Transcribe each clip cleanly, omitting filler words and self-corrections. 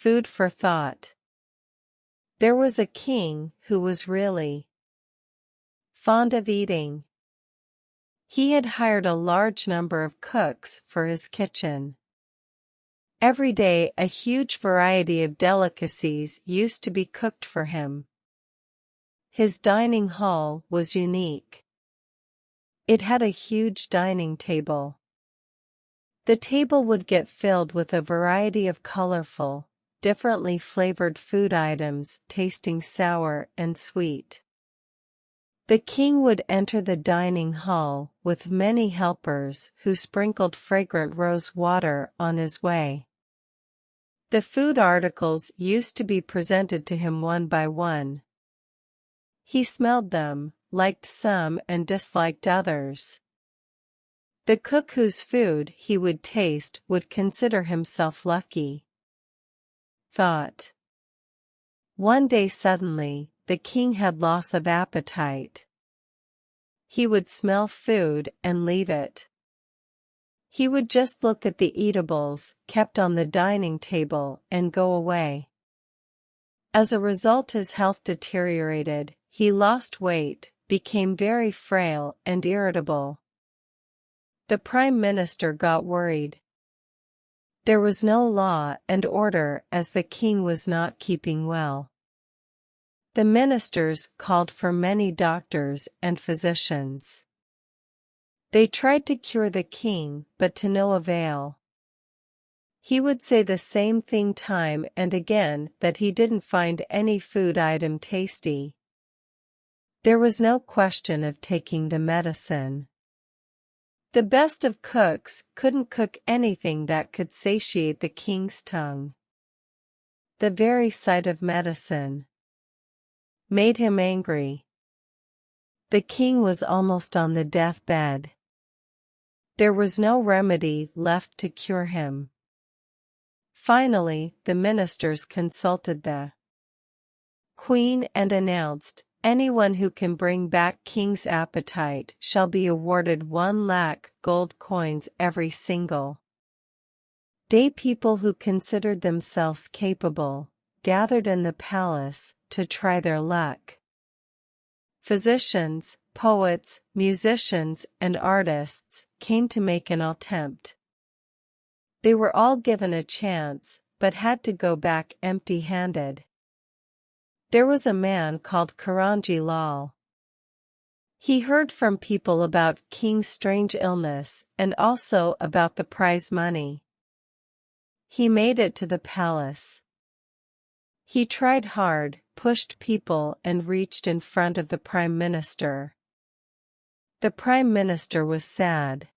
Food for thought. There was a king who was really fond of eating. He had hired a large number of cooks for his kitchen. Every day a huge variety of delicacies used to be cooked for him. His dining hall was unique. It had a huge dining table. The table would get filled with a variety of colorful, differently flavored food items tasting sour and sweet. The king would enter the dining hall with many helpers who sprinkled fragrant rose water on his way. The food articles used to be presented to him one by one. He smelled them, liked some and disliked others. The cook whose food he would taste would consider himself lucky. Thought. One day suddenly, the king had loss of appetite. He would smell food and leave it. He would just look at the eatables kept on the dining table and go away. As a result, his health deteriorated, he lost weight, became very frail and irritable. The Prime Minister got worried. There was no law and order as the king was not keeping well. The ministers called for many doctors and physicians. They tried to cure the king, but to no avail. He would say the same thing time and again, that he didn't find any food item tasty. There was no question of taking the medicine. The best of cooks couldn't cook anything that could satiate the king's tongue. The very sight of medicine made him angry. The king was almost on the deathbed. There was no remedy left to cure him. Finally, the ministers consulted the queen and announced, "Anyone who can bring back king's appetite shall be awarded 1,00,000 gold coins every single day." People who considered themselves capable gathered in the palace to try their luck. Physicians, poets, musicians, and artists came to make an attempt. They were all given a chance, but had to go back empty-handed. There was a man called Karanji Lal. He heard from people about King's strange illness and also about the prize money. He made it to the palace. He tried hard, pushed people and reached in front of the Prime Minister. The Prime Minister was sad.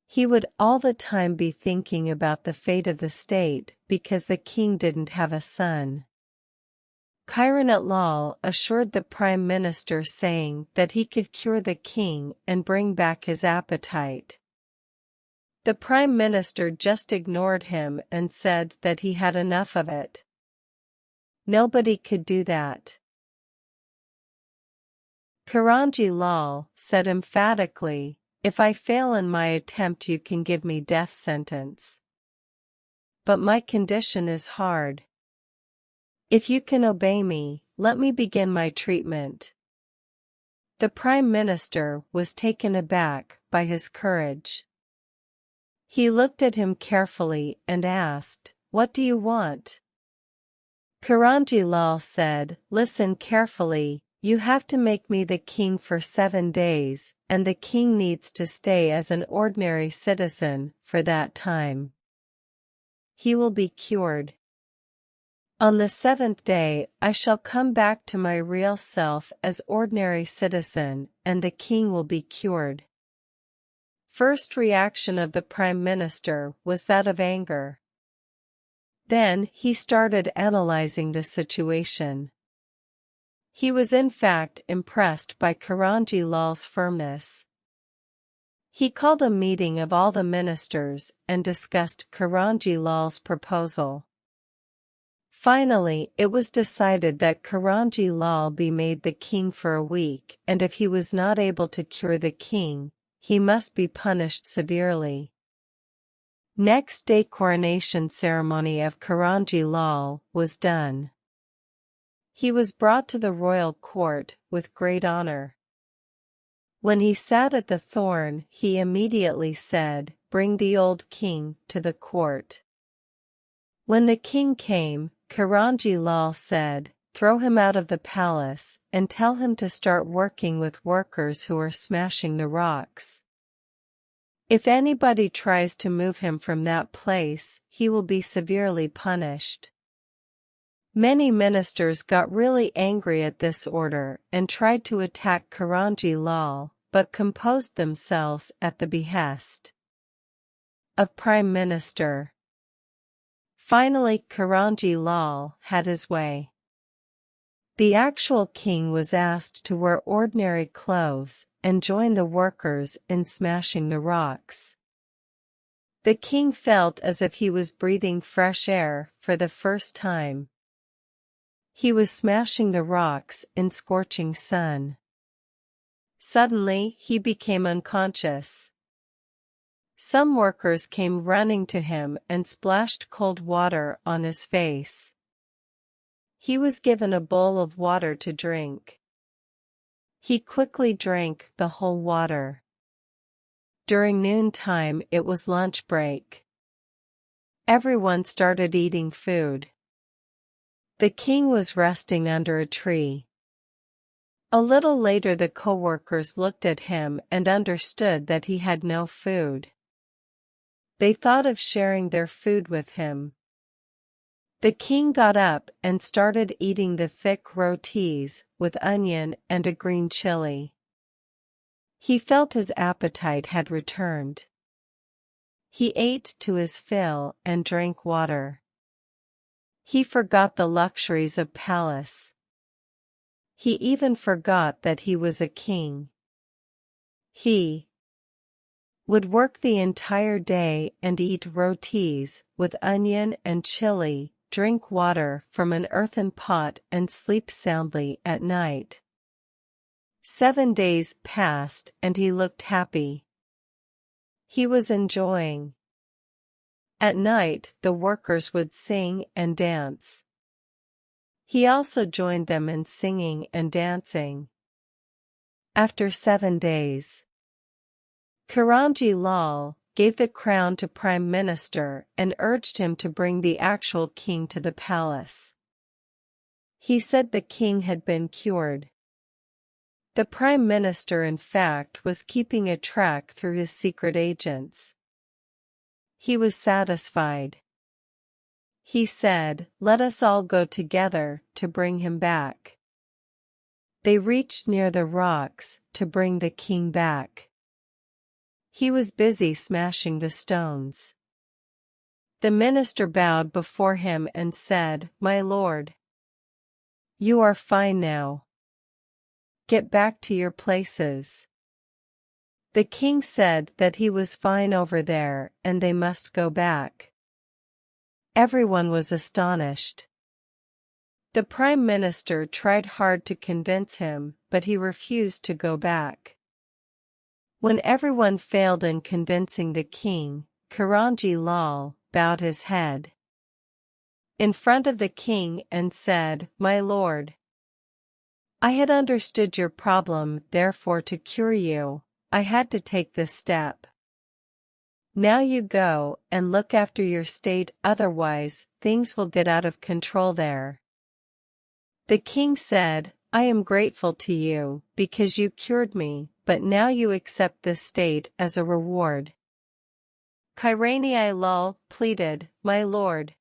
He would all the time be thinking about the fate of the state because the king didn't have a son. Kiranat Lal assured the Prime Minister, saying that he could cure the king and bring back his appetite. The Prime Minister just ignored him and said that he had enough of it. Nobody could do that. Karanji Lal said emphatically, "If I fail in my attempt, you can give me death sentence. But my condition is hard. If you can obey me, let me begin my treatment." The Prime Minister was taken aback by his courage. He looked at him carefully and asked, "What do you want?" Karanji Lal said, "Listen carefully, you have to make me the king for 7 days, and the king needs to stay as an ordinary citizen for that time. He will be cured. On the 7th day I shall come back to my real self as ordinary citizen, and the king will be cured." First reaction of the Prime Minister was that of anger. Then he started analyzing the situation. He was in fact impressed by Karanji Lal's firmness. He called a meeting of all the ministers and discussed Karanji Lal's proposal. Finally, it was decided that Karanji Lal be made the king for a week, and if he was not able to cure the king, he must be punished severely. Next day coronation ceremony of Karanji Lal was done. He was brought to the royal court with great honor. When he sat at the throne, he immediately said, "Bring the old king to the court." When the king came, Karanji Lal said, "Throw him out of the palace, and tell him to start working with workers who are smashing the rocks. If anybody tries to move him from that place, he will be severely punished." Many ministers got really angry at this order and tried to attack Karanji Lal, but composed themselves at the behest of Prime Minister. Finally, Karanji Lal had his way. The actual king was asked to wear ordinary clothes and join the workers in smashing the rocks. The king felt as if he was breathing fresh air for the first time. He was smashing the rocks in scorching sun. Suddenly, he became unconscious. Some workers came running to him and splashed cold water on his face. He was given a bowl of water to drink. He quickly drank the whole water. During noontime it was lunch break. Everyone started eating food. The king was resting under a tree. A little later the co-workers looked at him and understood that he had no food. They thought of sharing their food with him. The king got up and started eating the thick rotis with onion and a green chili. He felt his appetite had returned. He ate to his fill and drank water. He forgot the luxuries of palace. He even forgot that he was a king. He would work the entire day and eat rotis with onion and chili, drink water from an earthen pot and sleep soundly at night. 7 days passed and he looked happy. He was enjoying. At night the workers would sing and dance. He also joined them in singing and dancing. After 7 days, Karanji Lal gave the crown to Prime Minister and urged him to bring the actual king to the palace. He said the king had been cured. The Prime Minister in fact was keeping a track through his secret agents. He was satisfied. He said, "Let us all go together to bring him back." They reached near the rocks to bring the king back. He was busy smashing the stones. The minister bowed before him and said, "My lord, you are fine now. Get back to your places." The king said that he was fine over there and they must go back. Everyone was astonished. The prime minister tried hard to convince him, but he refused to go back. When everyone failed in convincing the king, Karanji Lal bowed his head in front of the king and said, "My lord, I had understood your problem, therefore to cure you, I had to take this step. Now you go and look after your state, otherwise things will get out of control there." The king said, "I am grateful to you, because you cured me, but now you accept this state as a reward." Karanji Lal pleaded, "My lord,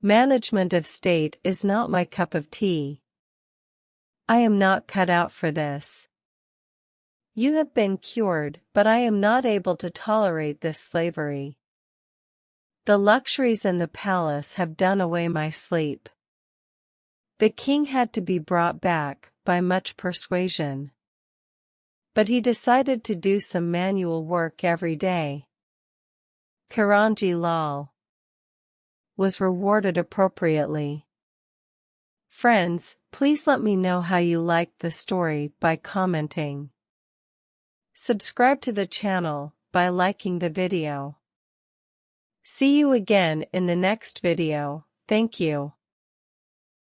management of state is not my cup of tea. I am not cut out for this. You have been cured, but I am not able to tolerate this slavery. The luxuries in the palace have done away my sleep." The king had to be brought back by much persuasion. But he decided to do some manual work every day. Karanji Lal was rewarded appropriately. Friends, please let me know how you liked the story by commenting. Subscribe to the channel by liking the video. See you again in the next video. Thank you.